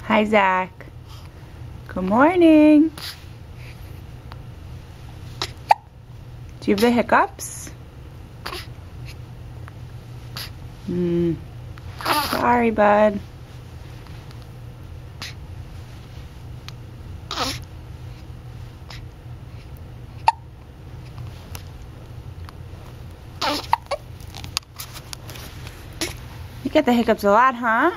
Hi, Zach. Good morning. Do you have the hiccups? Sorry, bud. You get the hiccups a lot, huh?